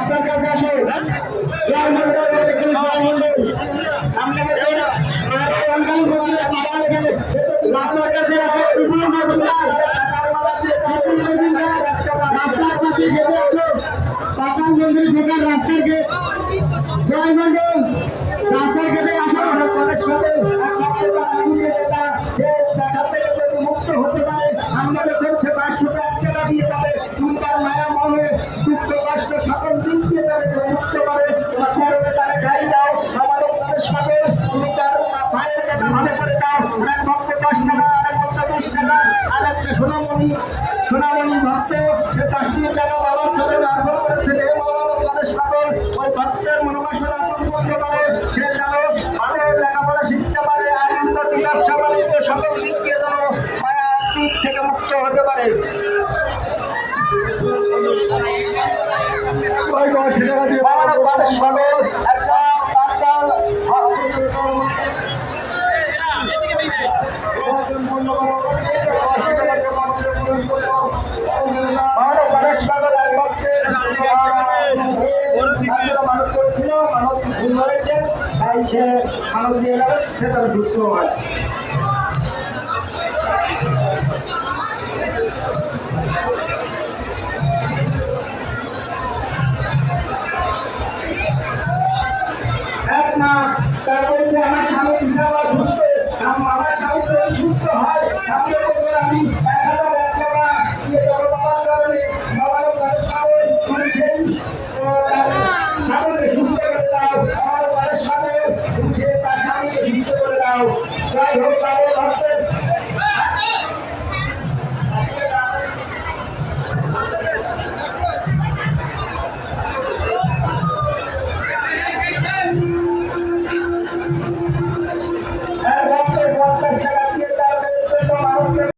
রাস্তার কাছে আসো। জয় মন্ডল রাস্তার কাছে রাস্তার পাশে গেছে পাকাল মন্দির ঢোকার রাস্তার গেট। জয় মন্ডল রাস্তার গেটে আসো। মুক্ত হতে পারে আমাদের করছে 500 টাকা দিয়ে পারে তুলকার মায়া মনে দুঃখ কষ্ট সকল দিক দিয়ে তাদের মুক্ত করে তারা গাড়ি দাও আমাদের তাদের সাথে তুমি তার ভাইয়ের কথা ভালো করে দাও। অনেক ভক্ত 10 টাকা অনেক ভক্ত 20 টাকা আর একটা সোনামণি ভক্ত সে 10 টাকা বাবার চলে আরম্ভ করেছে যে তাদের সকল ওই ভক্তের মনোবাসনা পূর্ণ করে সে যেন ভালো লেখাপড়া শিখতে পারে আর উন্নতি ব্যবসা বাণিজ্য সকল দিক দিয়ে যেন মায়ার দিক থেকে মুক্ত হতে পারে। মানুষ করেছিল মানুষ ভুল হয়েছে তাই সে মানুষ দিয়ে যাবে সে তারা সুস্থ হয়। তারপরে আমার স্বামী হিসাবে সুস্থ আমার স্বামী সুস্থ হয় আমি